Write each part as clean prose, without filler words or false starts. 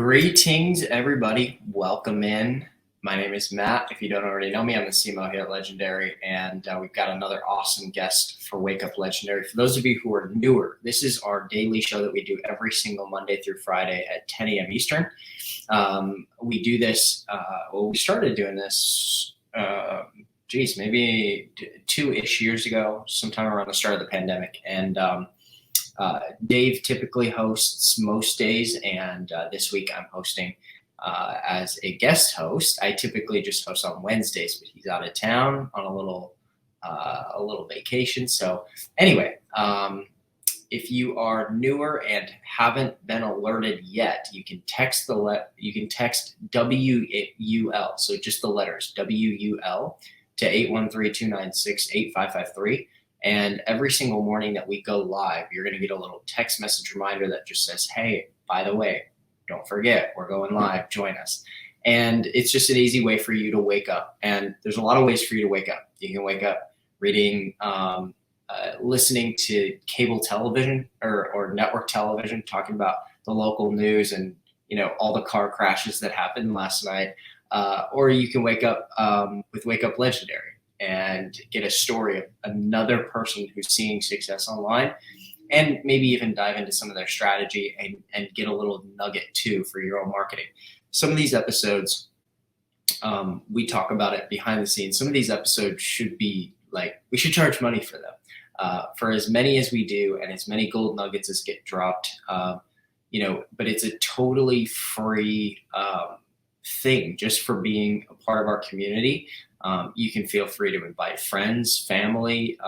Greetings, everybody. Welcome in. My name is Matt. If you don't already know me, I'm the CMO here at Legendary, and we've got another awesome guest for Wake Up Legendary. For those of you who are newer, this is our daily show that we do every single Monday through Friday at 10 a.m. Eastern. We do this, we started doing this, maybe 2-ish years ago, sometime around the start of the pandemic. And Dave typically hosts most days, and this week I'm hosting as a guest host. I typically just host on Wednesdays, but he's out of town on a little vacation. So anyway, if you are newer and haven't been alerted yet, you can text WUL, so just the letters WUL to 813-296-8553. And every single morning that we go live, you're going to get a little text message reminder that just says, hey, by the way, don't forget, we're going live, join us. And it's just an easy way for you to wake up. And there's a lot of ways for you to wake up. You can wake up reading, listening to cable television or network television, talking about the local news and, all the car crashes that happened last night. Or you can wake up with Wake Up Legendary and get a story of another person who's seeing success online, and maybe even dive into some of their strategy and get a little nugget too for your own marketing. Some of these episodes, we talk about it behind the scenes. Some of these episodes should be we should charge money for them. For as many as we do and as many gold nuggets as get dropped, but it's a totally free thing just for being a part of our community. You can feel free to invite friends, family.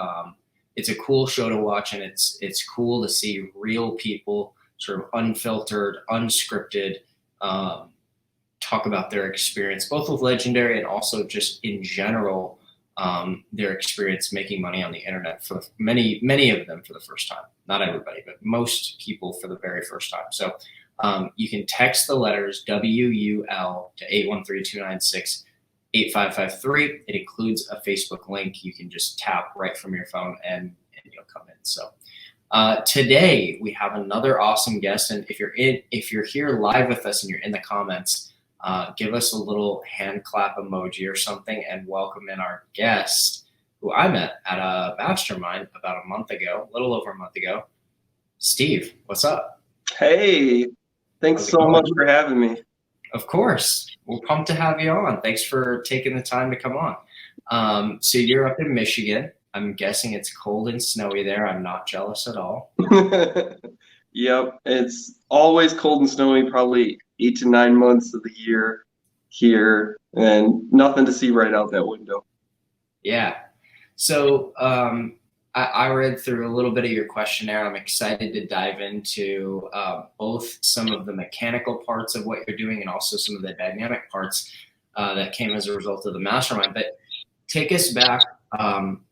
It's a cool show to watch, and it's cool to see real people, sort of unfiltered, unscripted, talk about their experience, both with Legendary and also just in general, their experience making money on the internet for many of them for the first time. Not everybody, but most people for the very first time. So you can text the letters WUL to 813-296-8553. It includes a Facebook link. You can just tap right from your phone and you'll come in. So today we have another awesome guest. And if you're here live with us and you're in the comments, give us a little hand clap emoji or something and welcome in our guest, who I met at a Mastermind about a little over a month ago. Steve, what's up? Hey, thanks so much for having me. Of course. We're pumped to have you on. Thanks for taking the time to come on. So you're up in Michigan. I'm guessing it's cold and snowy there. I'm not jealous at all. Yep. It's always cold and snowy, probably 8 to 9 months of the year here, and nothing to see right out that window. Yeah. So I read through a little bit of your questionnaire. I'm excited to dive into both some of the mechanical parts of what you're doing and also some of the dynamic parts that came as a result of the Mastermind. But take us back.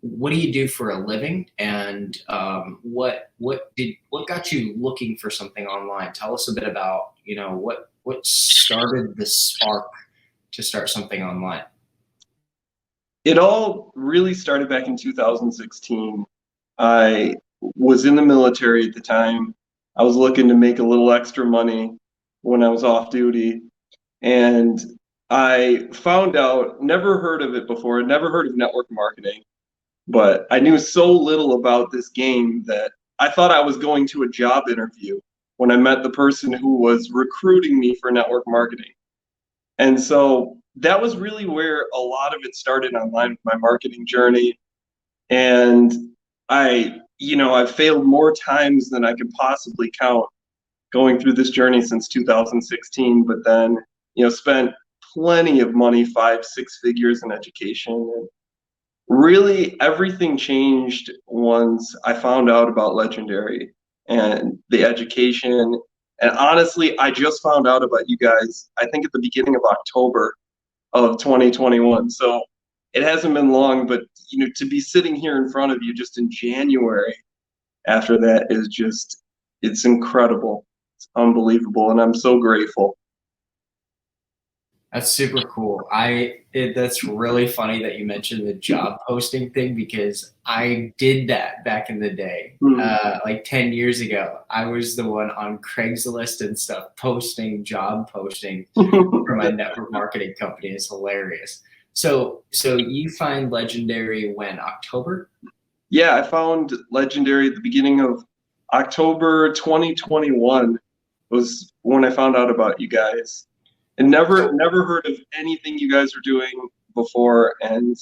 What do you do for a living, and what got you looking for something online? Tell us a bit about what started the spark to start something online. It all really started back in 2016. I was in the military at the time. I was looking to make a little extra money when I was off duty, and I found out, never heard of it before, never heard of network marketing, but I knew so little about this game that I thought I was going to a job interview when I met the person who was recruiting me for network marketing. And so that was really where a lot of it started online with my marketing journey. And I've failed more times than I could possibly count going through this journey since 2016, but then, spent plenty of money, 5-6 figures in education. And really everything changed once I found out about Legendary and the education. And honestly, I just found out about you guys, I think at the beginning of October of 2021. So it hasn't been long, but to be sitting here in front of you just in January after that is it's incredible. It's unbelievable. And I'm so grateful. That's super cool. That's really funny that you mentioned the job posting thing because I did that back in the day. Hmm. Like 10 years ago, I was the one on Craigslist and stuff posting job postings for my network marketing company. It's hilarious. So you find Legendary when October? Yeah, I found Legendary at the beginning of October 2021 was when I found out about you guys. And never heard of anything you guys were doing before, and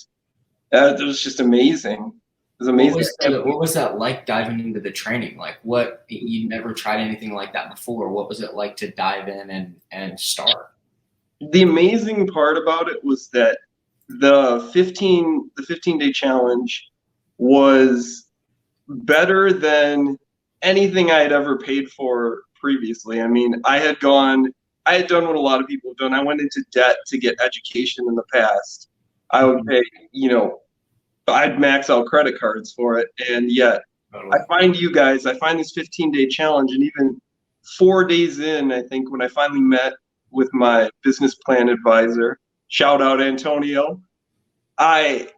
it was just amazing. It was amazing. What was that like diving into the training? Like what you never tried anything like that before. What was it like to dive in and start? The amazing part about it was that the 15-day challenge was better than anything I had ever paid for previously. I mean, I had done what a lot of people have done. I went into debt to get education in the past. I would Mhm. pay, I'd max out credit cards for it. And yet I Totally. find you guys, I find this 15-day challenge. And even 4 days in, I think when I finally met with my business plan advisor, shout out Antonio, I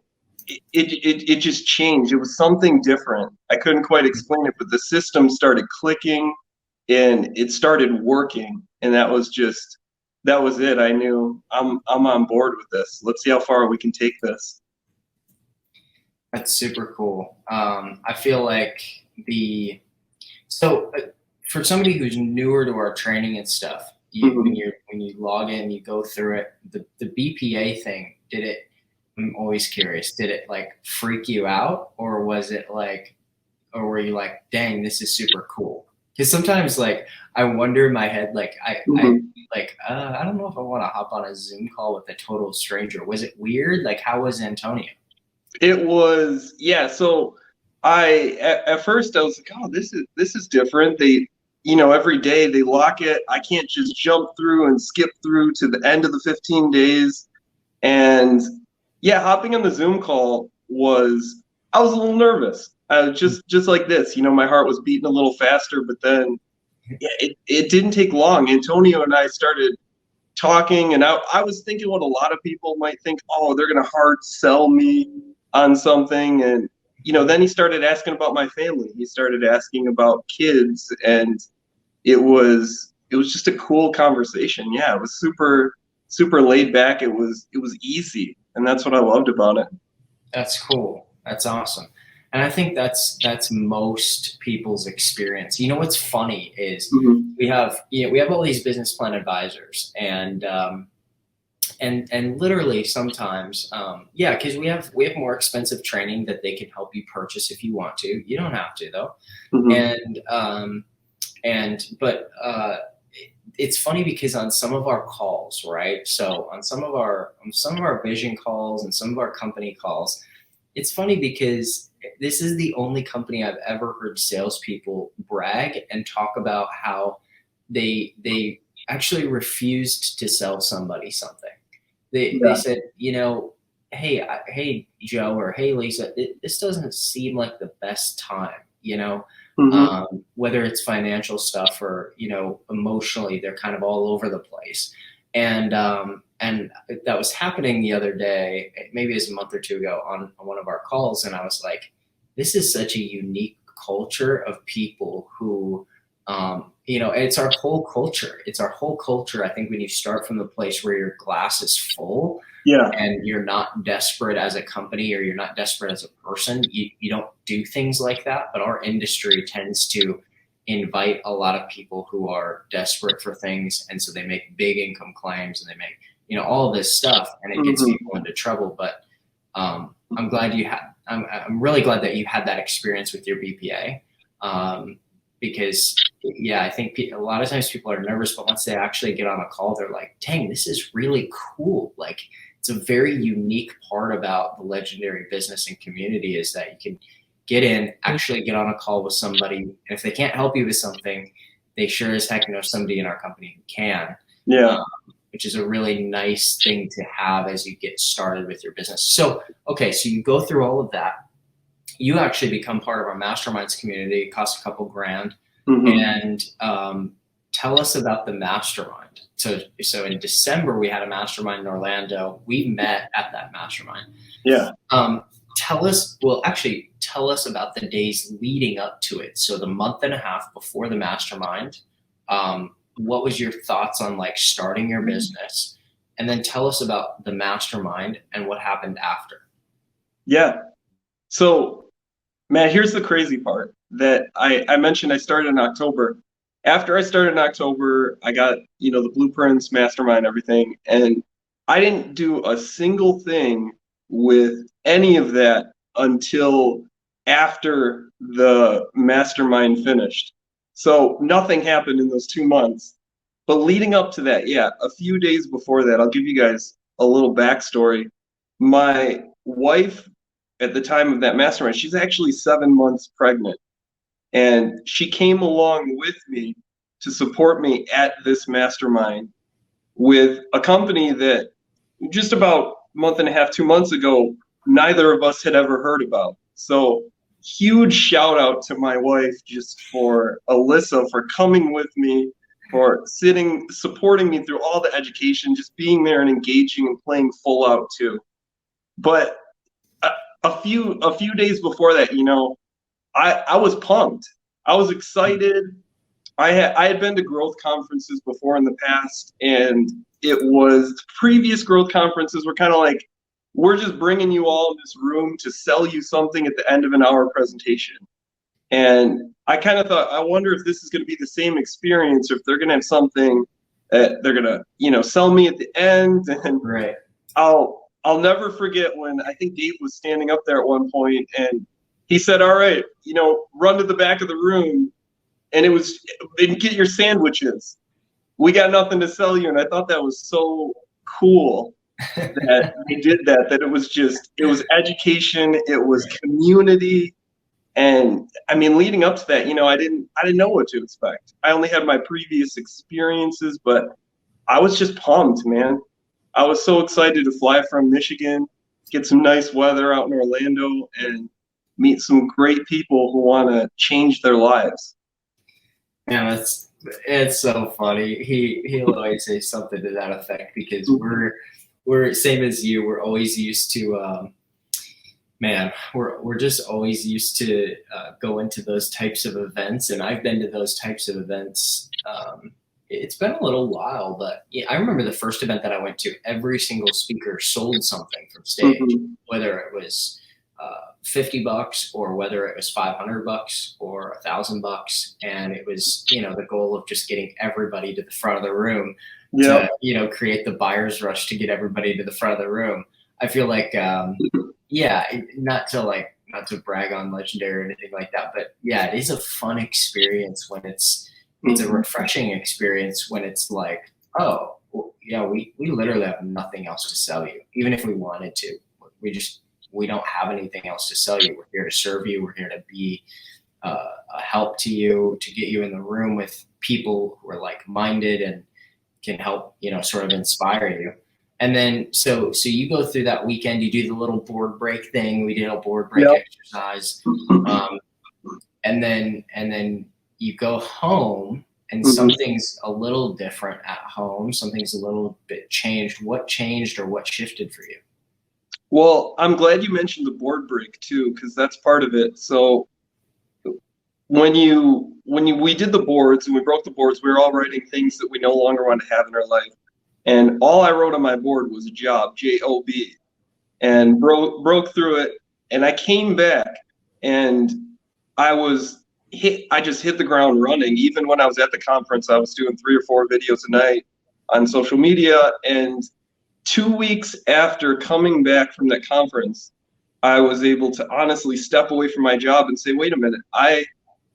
it just changed. It was something different. I couldn't quite explain it, but the system started clicking and it started working, and that was it. I knew I'm on board with this. Let's see how far we can take this. That's super cool. I feel like the so for somebody who's newer to our training and stuff, Mhm. when you log in, you go through it. The BPA thing, did it? I'm always curious. Did it like freak you out, or was it like, or were you like, dang, this is super cool? Because sometimes like I wonder in my head, like Mhm. I don't know if I want to hop on a Zoom call with a total stranger. Was it weird? Like how was Antonio? It was, yeah. So at first I was like, oh, this is different. They, every day they lock it. I can't just jump through and skip through to the end of the 15 days. And yeah, hopping on the Zoom call I was a little nervous. Just like this, my heart was beating a little faster, but then yeah, it didn't take long. Antonio and I started talking, and I was thinking what a lot of people might think, oh, they're gonna hard sell me on something. And then he started asking about my family. He started asking about kids, and it was just a cool conversation. Yeah, it was super laid back. It was easy, and that's what I loved about it. That's cool. That's awesome. And I think that's most people's experience. You know what's funny is Hmm. we have all these business plan advisors and literally sometimes yeah, because we have more expensive training that they can help you purchase if you want to. You don't have to though. Hmm. And but it's funny because on some of our calls, right? So on some of our vision calls and some of our company calls, it's funny because this is the only company I've ever heard salespeople brag and talk about how they actually refused to sell somebody something. They Yeah. said, hey Joe or hey Lisa, this doesn't seem like the best time, Hmm. whether it's financial stuff or emotionally, they're kind of all over the place. And that was happening the other day, maybe it was a month or two ago on one of our calls, and I was like, this is such a unique culture of people who it's our whole culture. It's our whole culture. I think when you start from the place where your glass is full Yeah. and you're not desperate as a company or you're not desperate as a person, you don't do things like that. But our industry tends to invite a lot of people who are desperate for things. And so they make big income claims and they make, all of this stuff, and it gets Hmm. people into trouble. But I'm glad I'm really glad that you had that experience with your BPA. Because yeah, I think a lot of times people are nervous, but once they actually get on a call, they're like, dang, this is really cool. Like, it's a very unique part about the Legendary business and community is that you can get in, actually get on a call with somebody. And if they can't help you with something, they sure as heck know somebody in our company who can, Yeah. um, which is a really nice thing to have as you get started with your business. So, okay, so you go through all of that. You actually become part of our masterminds community. It costs a couple grand. Hmm. And tell us about the mastermind. So in December, we had a mastermind in Orlando. We met at that mastermind. Yeah. Tell us about the days leading up to it. So the month and a half before the mastermind, what was your thoughts on like starting your business? And then tell us about the mastermind and what happened after. Yeah. So, Matt, here's the crazy part that I mentioned I started in October. After I started in October, I got, the blueprints, mastermind, everything. And I didn't do a single thing with any of that until after the mastermind finished. So nothing happened in those 2 months. But leading up to that, yeah, a few days before that, I'll give you guys a little backstory. My wife, at the time of that mastermind, she's actually 7 months pregnant. And she came along with me to support me at this mastermind with a company that just about a month and a half, 2 months ago, neither of us had ever heard about. So huge shout out to my wife, just for Alyssa, for coming with me, for supporting me through all the education, just being there and engaging and playing full out too. But a few days before that, I was pumped. I was excited. I had been to growth conferences before in the past, and previous growth conferences were kind of like, we're just bringing you all in this room to sell you something at the end of an hour presentation. And I kind of thought, I wonder if this is going to be the same experience, or if they're going to have something that they're going to, sell me at the end. And right. I'll never forget when I think Dave was standing up there at one point, and he said, all right, run to the back of the room, and get your sandwiches. We got nothing to sell you. And I thought that was so cool that they did that it was education, it was community. And I mean, leading up to that, I didn't know what to expect. I only had my previous experiences, but I was just pumped, man. I was so excited to fly from Michigan, get some nice weather out in Orlando, and meet some great people who want to change their lives. Yeah, it's so funny. He'll always say something to that effect, because we're same as you. We're always used to we're just always used to go into those types of events, and I've been to those types of events. It's been a little while, but yeah, I remember the first event that I went to, every single speaker sold something from stage, whether it was $50 or whether it was $500 or $1,000. And it was, the goal of just getting everybody to the front of the room to, create the buyer's rush to get everybody to the front of the room. I feel like, not to brag on Legendary or anything like that, but yeah, it is a fun experience when it's a refreshing experience when it's like, oh, yeah, we literally have nothing else to sell you. Even if we wanted to, we don't have anything else to sell you. We're here to serve you. We're here to be a help to you, to get you in the room with people who are like-minded and can help, sort of inspire you. And then, so you go through that weekend, you do the little board break thing. We did a board break exercise. And then you go home, and something's a little different at home. Something's a little bit changed. What changed or what shifted for you? Well, I'm glad you mentioned the board break too, because that's part of it. So when we did the boards and we broke the boards, we were all writing things that we no longer want to have in our life. And all I wrote on my board was job, J-O-B, and broke through it. And I came back, and I just hit the ground running. Even when I was at the conference, I was doing 3 or 4 videos a night on social media. And 2 weeks after coming back from that conference, I was able to honestly step away from my job and say, wait a minute,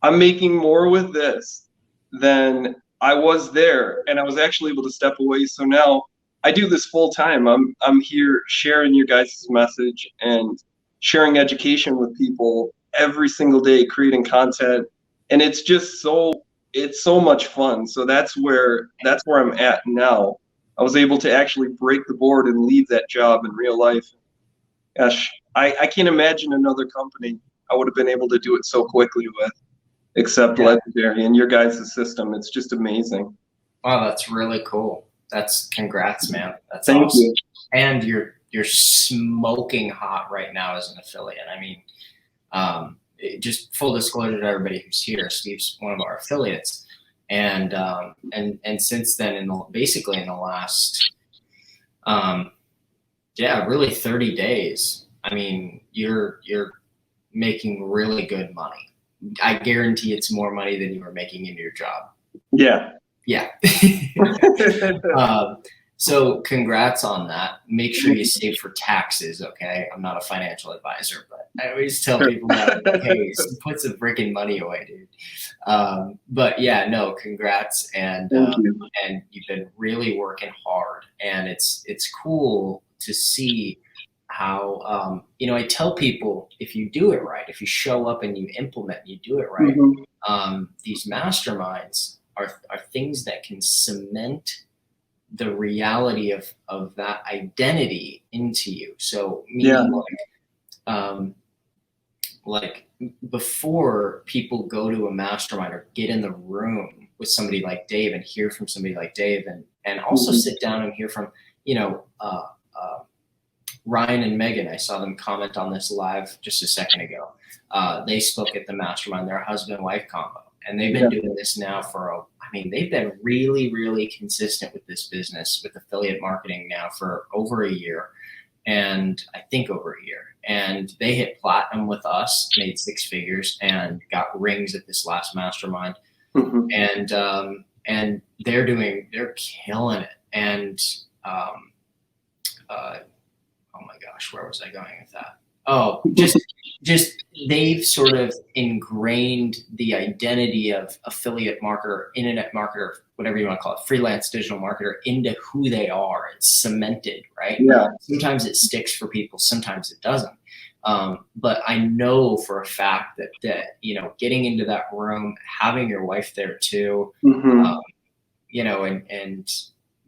I'm making more with this than I was there. And I was actually able to step away. So now I do this full time. I'm here sharing your guys' message and sharing education with people every single day, creating content. And it's just it's so much fun. So that's where I'm at now. I was able to actually break the board and leave that job in real life. Gosh, I can't imagine another company I would have been able to do it so quickly with. except Yeah. legendary. And your guys' system, it's just amazing. Wow, that's really cool. That's congrats, man. That's Thank awesome. you. And you're smoking hot right now as an affiliate. I mean, just full disclosure to everybody who's here, Steve's one of our affiliates, and since then, basically in the last, really 30 days. I mean, you're making really good money. I guarantee it's more money than you were making in your job. Yeah. Yeah. So congrats on that. Make sure you save for taxes, okay? I'm not a financial advisor, but I always tell people that, like, hey, put some freaking money away, dude. But yeah, no, congrats, and you've been really working hard, and it's cool to see how I tell people, if you do it right, if you show up and you implement, you do it right. These masterminds are things that can cement the reality of that identity into you. So meaning, like before people go to a mastermind or get in the room with somebody like Dave and hear from somebody like Dave, and also sit down and hear from, Ryan and Megan. I saw them comment on this live just a second ago. They spoke at the mastermind, their husband-wife combo. And they've been doing this now they've been really, really consistent with this business, with affiliate marketing now for over a year. And I think over a year. And they hit platinum with us, made 6 figures, and got rings at this last mastermind. And they're killing it. And oh my gosh, where was I going with that? Oh, just they've sort of ingrained the identity of affiliate marketer, internet marketer, whatever you want to call it, freelance digital marketer, into who they are. It's cemented, right? Yeah. Sometimes it sticks for people, sometimes it doesn't. But I know for a fact that getting into that room, having your wife there too, and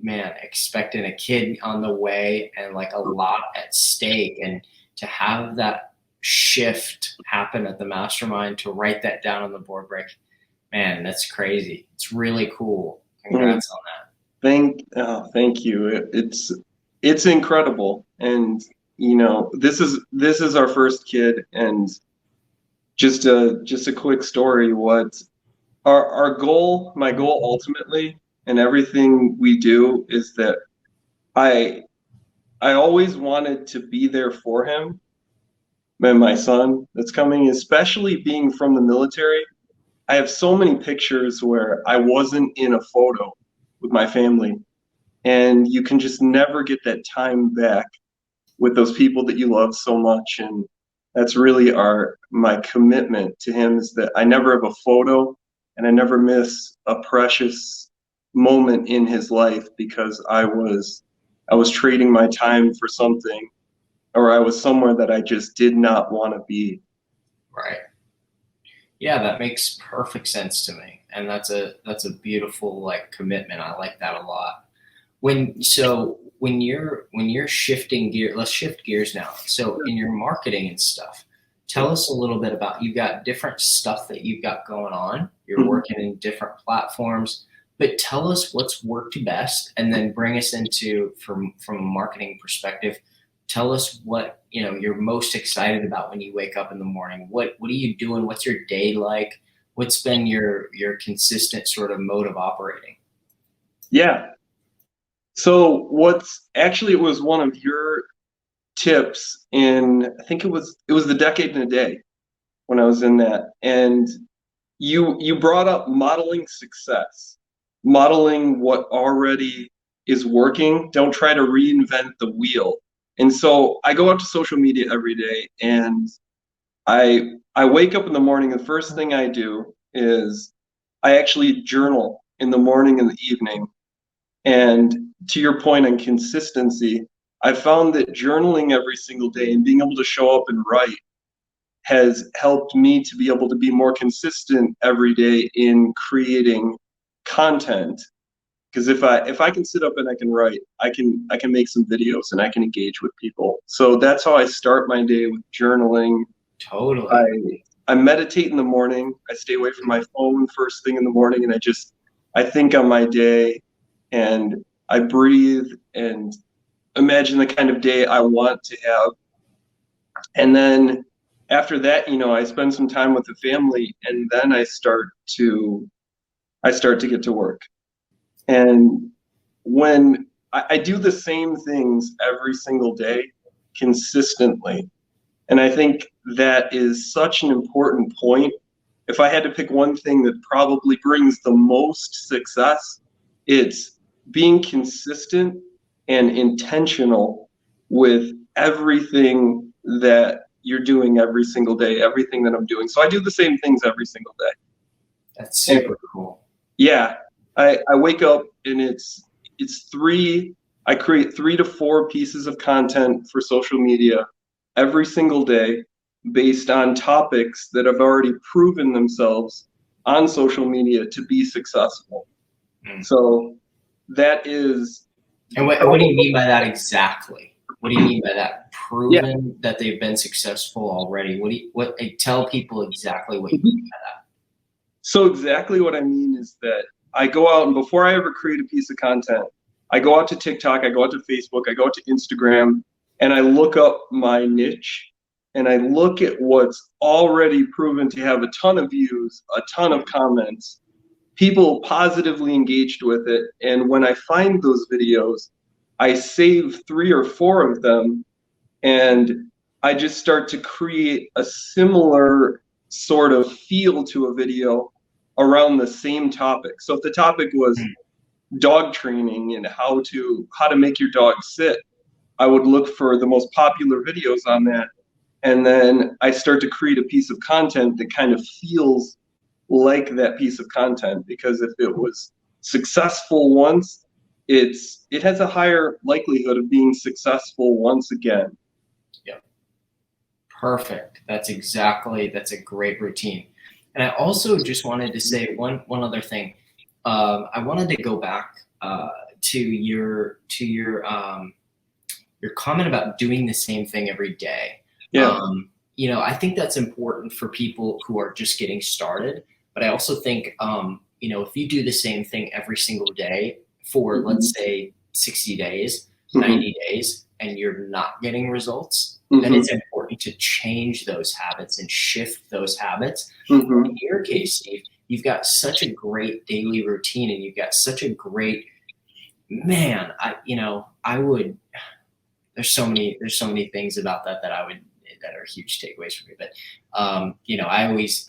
man, expecting a kid on the way and like a lot at stake, and to have that shift happen at the mastermind, to write that down on the board break, man, that's crazy. It's really cool. Congrats on that. Thank you. It's incredible. And this is our first kid, and just a quick story. What our goal, my goal ultimately, and everything we do, is that I always wanted to be there for him and my son that's coming, especially being from the military. I have so many pictures where I wasn't in a photo with my family, and you can just never get that time back with those people that you love so much. And that's really my commitment to him, is that I never have a photo and I never miss a precious moment in his life because I was trading my time for something, or I was somewhere that I just did not want to be. Right. Yeah, that makes perfect sense to me. And that's a beautiful commitment. I like that a lot. When you're shifting gear, let's shift gears now. So in your marketing and stuff, tell us a little bit about, you've got different stuff that you've got going on. You're working in different platforms, but tell us what's worked best, and then bring us into, from a marketing perspective, tell us what you're most excited about when you wake up in the morning. What are you doing? What's your day like? What's been your consistent sort of mode of operating? Yeah. So it was one of your tips in, I think it was the Decade in a Day, when I was in that, and you brought up modeling success, modeling what already is working. Don't try to reinvent the wheel. And so I go out to social media every day, and I wake up in the morning. The first thing I do is I actually journal in the morning and the evening. And to your point on consistency, I found that journaling every single day and being able to show up and write has helped me to be able to be more consistent every day in creating content. Because if I can sit up and I can write, I can make some videos and I can engage with people. So that's how I start my day, with journaling. Totally. I meditate in the morning. I stay away from my phone first thing in the morning, and I think on my day, and I breathe and imagine the kind of day I want to have. And then after that, I spend some time with the family, and then I start to get to work. And when I do the same things every single day consistently, and I think that is such an important point. If I had to pick one thing that probably brings the most success, it's being consistent and intentional with everything that you're doing every single day, everything that I'm doing. So I do the same things every single day. That's super cool. Yeah. I wake up and it's I create 3 to 4 pieces of content for social media every single day based on topics that have already proven themselves on social media to be successful. So that is. And what do you mean by that exactly? What do you mean by that? Proven that they've been successful already? Tell people exactly what you mean by that. So exactly what I mean is that I go out, and before I ever create a piece of content, I go out to TikTok, I go out to Facebook, I go out to Instagram, and I look up my niche, and I look at what's already proven to have a ton of views, a ton of comments, people positively engaged with it. And when I find those videos, I save 3 or 4 of them, and I just start to create a similar sort of feel to a video around the same topic. So if the topic was dog training and how to make your dog sit, I would look for the most popular videos on that, and then I start to create a piece of content that kind of feels like that piece of content, because if it was successful once, it has a higher likelihood of being successful once again. Yep. Perfect. That's a great routine. And I also just wanted to say one other thing. I wanted to go back to your comment about doing the same thing every day. Yeah. I think that's important for people who are just getting started. But I also think, if you do the same thing every single day for, let's say, 60 days, 90 days, and you're not getting results, then it's important to change those habits and shift those habits. In your case, Steve, you've got such a great daily routine, and you've got such a great, man, there's so many things about that that are huge takeaways for me. But I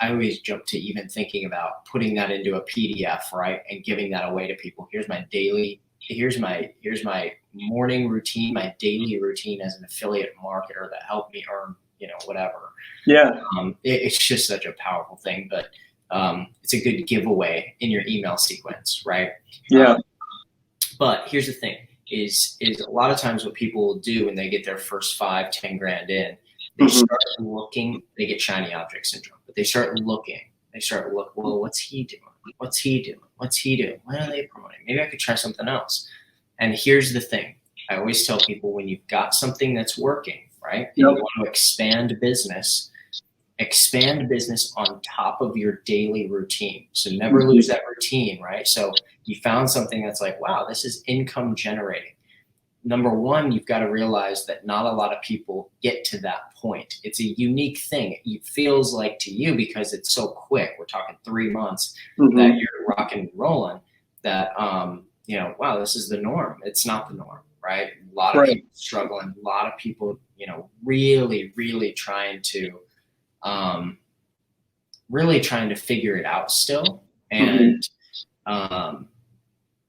always jump to even thinking about putting that into a PDF, right, and giving that away to people. Here's my morning routine, my daily routine as an affiliate marketer that helped me earn, whatever. Yeah. It's just such a powerful thing, but it's a good giveaway in your email sequence, right? Yeah. But here's the thing: is a lot of times what people will do when they get their first 5-10 grand in, they start looking. They get shiny object syndrome, but they start looking. Well, what's he doing? What's he doing? What's he doing? What are they promoting? Maybe I could try something else. And here's the thing: I always tell people, when you've got something that's working, right, and you want to expand business on top of your daily routine. So never lose that routine, right? So you found something that's like, wow, this is income generating. Number one, you've got to realize that not a lot of people get to that point. It's a unique thing. It feels like to you, because it's so quick, we're talking 3 months that you're rocking and rolling, that, wow, this is the norm. It's not the norm, right? A lot of people struggling, a lot of people, really, really trying to figure it out still. And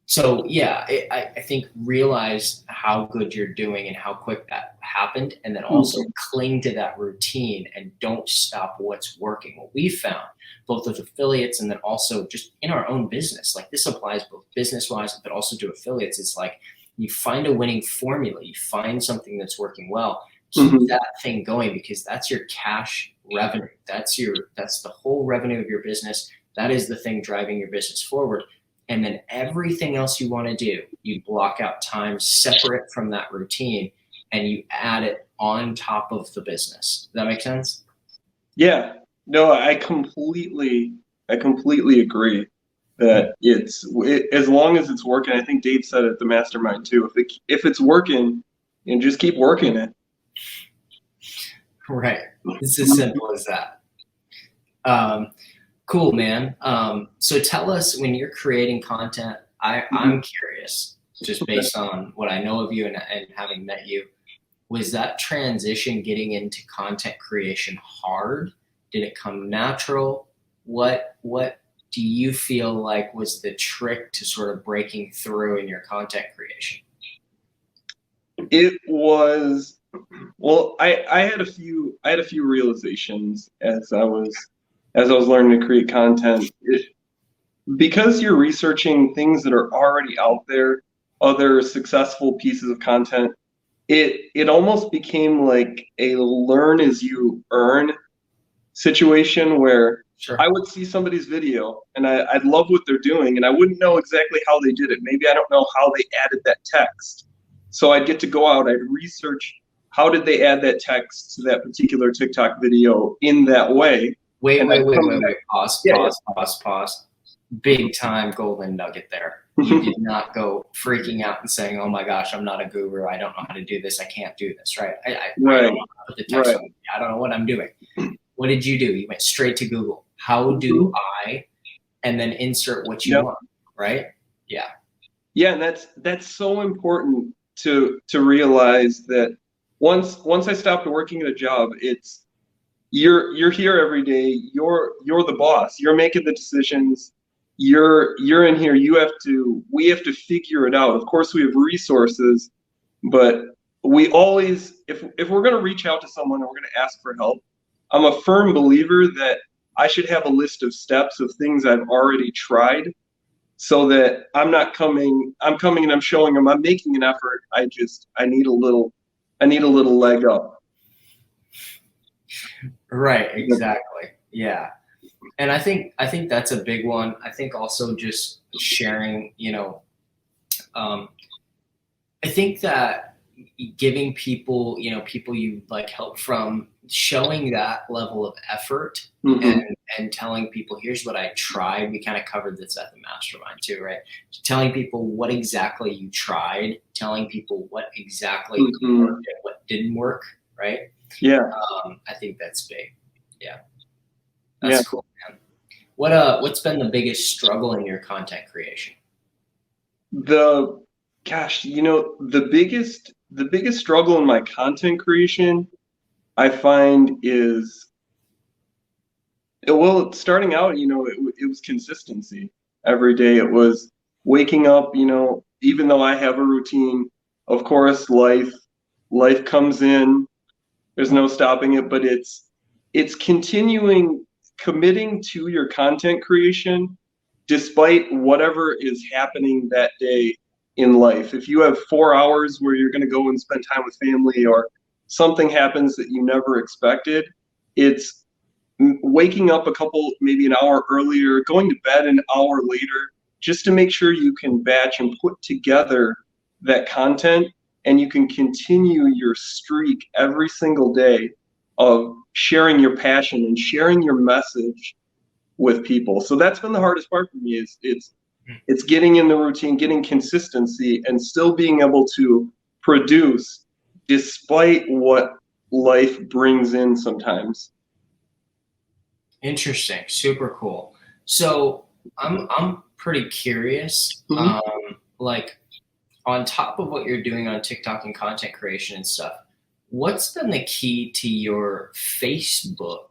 so, yeah, I think realize how good you're doing and how quick that happened, and then also cling to that routine and don't stop what's working. What we found, both with affiliates and then also just in our own business, like this applies both business-wise but also to affiliates, it's like you find a winning formula, you find something that's working well, keep that thing going, because that's your cash revenue. That's the whole revenue of your business. That is the thing driving your business forward. And then everything else you want to do, you block out time separate from that routine, and you add it on top of the business. Does that make sense? Yeah. No, I completely agree that as long as it's working. I think Dave said it at the Mastermind too. If it's working, and just keep working it. Right. It's as simple as that. Um, cool, man. So tell us when you're creating content, Mhm. I'm curious, just based on what I know of you and having met you, was that transition getting into content creation hard? Did it come natural? What do you feel like was the trick to sort of breaking through in your content creation? It was well. I had a few realizations as I was learning to create content. Because you're researching things that are already out there, other successful pieces of content, it almost became like a learn as you earn situation where I Sure. would see somebody's video and I'd love what they're doing and I wouldn't know exactly how they did it. Maybe I don't know how they added that text. So I'd get to go out, I'd research how did they add that text to that particular TikTok video in that way. Wait, And wait, I'd wait, come wait, back, wait. Pause, yeah, pause, pause, pause. Big time golden nugget there. You yeah. did not go freaking out and saying, "Oh my gosh, I'm not a guru. I don't know how to do this. I can't do this." Right? I don't Right, know how to put the text right. on. I don't know what I'm doing. What did you do? You went straight to Google. How do Mhm. I? And then insert what you Yep. want. Right? Yeah. Yeah, and that's so important to realize that once I stopped working at a job, it's you're here every day. You're the boss. You're making the decisions. You're in here. We have to figure it out. Of course, we have resources, but we always if we're going to reach out to someone and we're going to ask for help, I'm a firm believer that I should have a list of steps of things I've already tried so that I'm coming and I'm showing them I'm making an effort. I need I need a little leg up. Right. Exactly. Yeah. And I think that's a big one. I think also just sharing. Um, I think that giving people, people you like help from, showing that level of effort and Hmm. and telling people, here's what I tried. We kind of covered this at the mastermind too, right? Telling people what exactly you tried, telling people what exactly Hmm. worked and what didn't work, right? Yeah, I think that's big. Yeah, yeah. that's cool, man. What's been the biggest struggle in your content creation? The gosh, the biggest struggle in my content creation I find is well, starting out, it was consistency. Every day it was waking up, even though I have a routine, of course, life comes in. There's no stopping it, but it's continuing committing to your content creation despite whatever is happening that day in life. If you have 4 hours where you're going to go and spend time with family or something happens that you never expected, it's waking up a couple, maybe an hour earlier, going to bed an hour later, just to make sure you can batch and put together that content and you can continue your streak every single day of sharing your passion and sharing your message with people. So that's been the hardest part for me is it's getting in the routine, getting consistency and still being able to produce despite what life brings in sometimes. Interesting, super cool. So I'm pretty curious. Mhm. Like on top of what you're doing on TikTok and content creation and stuff, what's been the key to your Facebook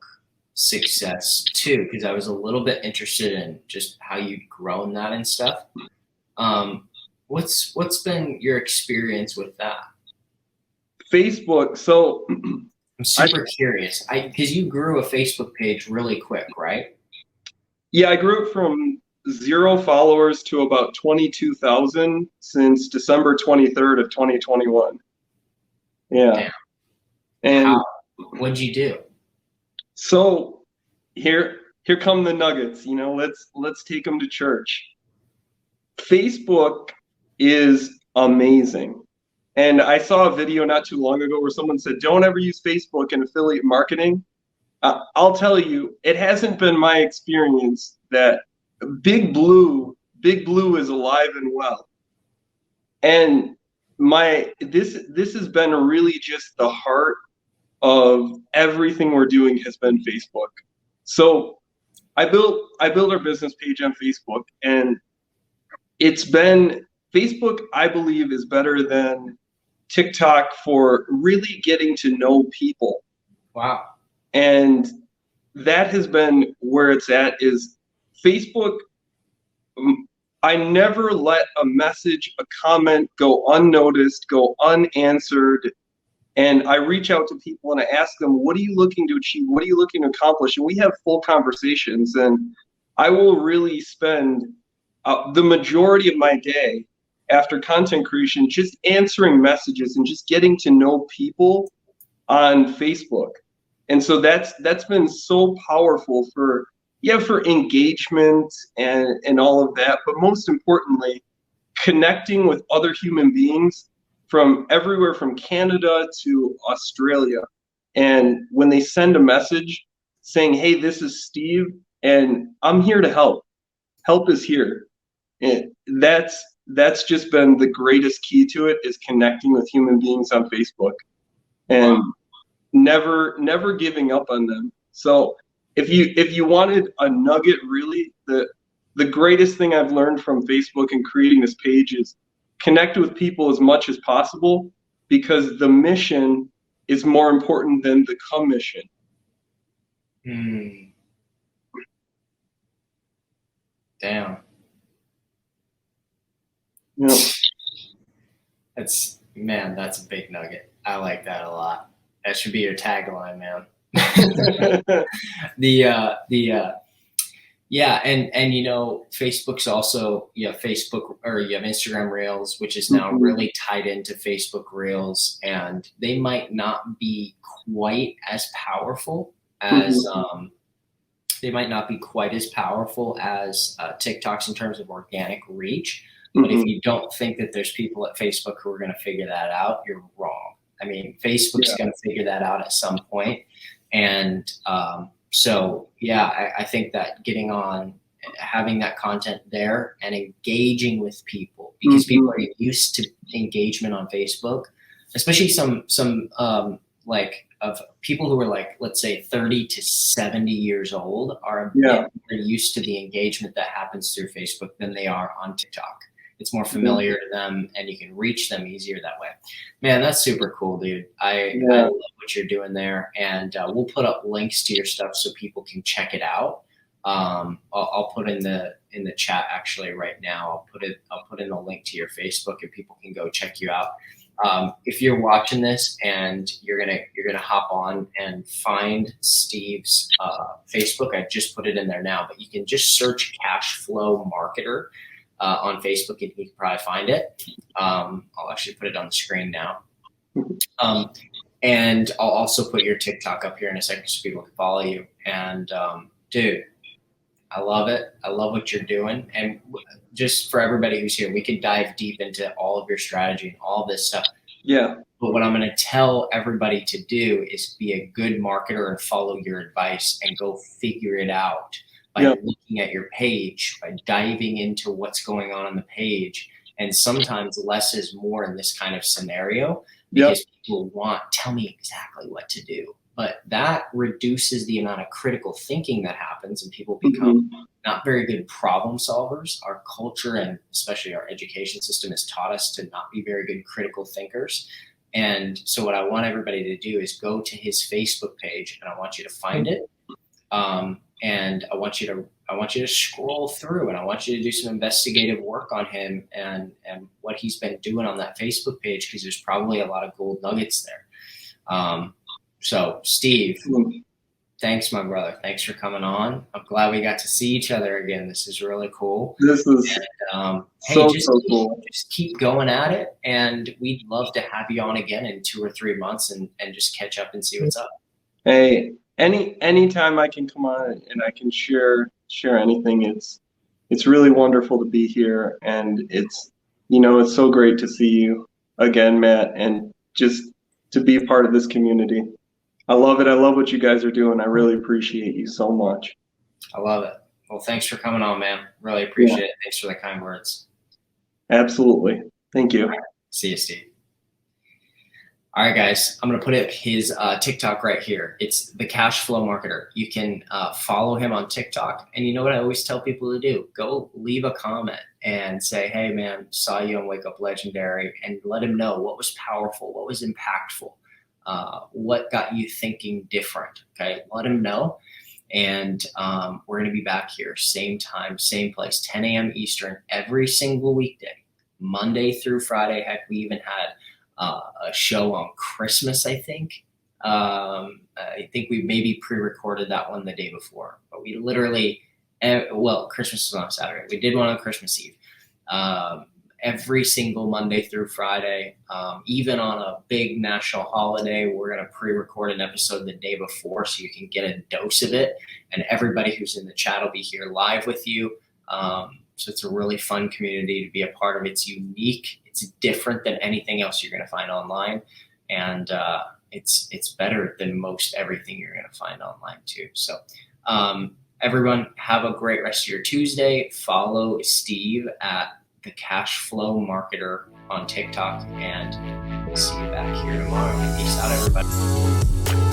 success too? Because I was a little bit interested in just how you'd grown that and stuff. Um, what's been your experience with that? Facebook. So I'm I super curious. Because you grew a Facebook page really quick, right? yeah, I grew it from 0 followers to about 22,000 since December 23rd of 2021. Yeah. Damn. How? And What'd you do? so here come the nuggets, let's take them to church. Facebook is amazing. And I saw a video not too long ago where someone said, "Don't ever use Facebook in affiliate marketing." I'll tell you, it hasn't been my experience that Big Blue is alive and well. And this has been really just the heart of everything we're doing has been Facebook. So I built our business page on Facebook, and it's been Facebook, I believe, is better than TikTok for really getting to know people. Wow. And that has been where it's at is Facebook. I never let a message, a comment go unnoticed, go unanswered. And I reach out to people and I ask them, what are you looking to achieve? What are you looking to accomplish? And we have full conversations. And I will really spend the majority of my day after content creation just answering messages and just getting to know people on Facebook. And so that's been so powerful for engagement and all of that, but most importantly, connecting with other human beings from everywhere from Canada to Australia. And when they send a message saying, "Hey, this is Steve and I'm here to help. Help is here." And that's just been the greatest key to it, is connecting with human beings on Facebook. And Wow. never giving up on them. So if you wanted a nugget, really, the greatest thing I've learned from Facebook and creating this page is connect with people as much as possible, because the mission is more important than the commission. Damn. You know? That's a big nugget. I like that a lot. That should be your tagline, man. Yeah, and you know, Facebook's also, you have Facebook, or you have Instagram Reels, which is now really tied into Facebook Reels, and they might not be quite as powerful as TikToks in terms of organic reach. But if you don't think that there's people at Facebook who are going to figure that out, you're wrong. I mean, Facebook's going to figure that out at some point. And so, yeah, I think that getting on, having that content there and engaging with people, because people are used to engagement on Facebook, especially some like of people who are like, let's say 30 to 70 years old are a bit more used to the engagement that happens through Facebook than they are on TikTok. It's more familiar to them, and you can reach them easier that way. Man, that's super cool, dude. I love what you're doing there, and we'll put up links to your stuff so people can check it out. I'll put in the chat actually right now. I'll put in the link to your Facebook, and people can go check you out. If you're watching this and you're gonna hop on and find Steve's Facebook, I just put it in there now, but you can just search Cash Flow Marketer on Facebook, and you can probably find it. I'll actually put it on the screen now. And I'll also put your TikTok up here in a second so people can follow you. And dude, I love it. I love what you're doing. And just for everybody who's here, we could dive deep into all of your strategy and all this stuff. Yeah. But what I'm going to tell everybody to do is be a good marketer and follow your advice and go figure it out by looking at your page, by diving into what's going on the page. And sometimes less is more in this kind of scenario, because people tell me exactly what to do. But that reduces the amount of critical thinking that happens, and people become not very good problem solvers. Our culture, and especially our education system, has taught us to not be very good critical thinkers. And so what I want everybody to do is go to his Facebook page, and I want you to find it. And I want you to scroll through, and I want you to do some investigative work on him and what he's been doing on that Facebook page, because there's probably a lot of gold nuggets there. So Steve, thanks, my brother. Thanks for coming on. I'm glad we got to see each other again. This is really cool. This is so cool. Just keep going at it, and we'd love to have you on again in 2 or 3 months and just catch up and see what's up. Hey, anytime I can come on and I can share anything, it's really wonderful to be here, and it's so great to see you again, Matt, and just to be a part of this community. I love it. I love what you guys are doing. I really appreciate you so much. I love it. Well, thanks for coming on, man. Really Yeah, appreciate it. Thanks for the kind words. absolutely. Thank you. See you, Steve. All right, guys, I'm going to put up his TikTok right here. It's the Cash Flow Marketer. You can follow him on TikTok. And you know what I always tell people to do? Go leave a comment and say, hey, man, saw you on Wake Up Legendary, and let him know what was powerful, what was impactful, what got you thinking different. Okay, let him know. And we're going to be back here, same time, same place, 10 a.m. Eastern, every single weekday, Monday through Friday. Heck, we even had a show on Christmas, I think. I think we maybe pre-recorded that one the day before, but we literally, well, Christmas was on Saturday. We did one on Christmas Eve. Every single Monday through Friday, even on a big national holiday, we're going to pre-record an episode the day before so you can get a dose of it. And everybody who's in the chat will be here live with you. So it's a really fun community to be a part of. It's unique. It's different than anything else you're going to find online. And it's better than most everything you're going to find online too. So everyone have a great rest of your Tuesday. Follow Steve at the Cash Flow Marketer on TikTok, and we'll see you back here tomorrow. Peace out, everybody.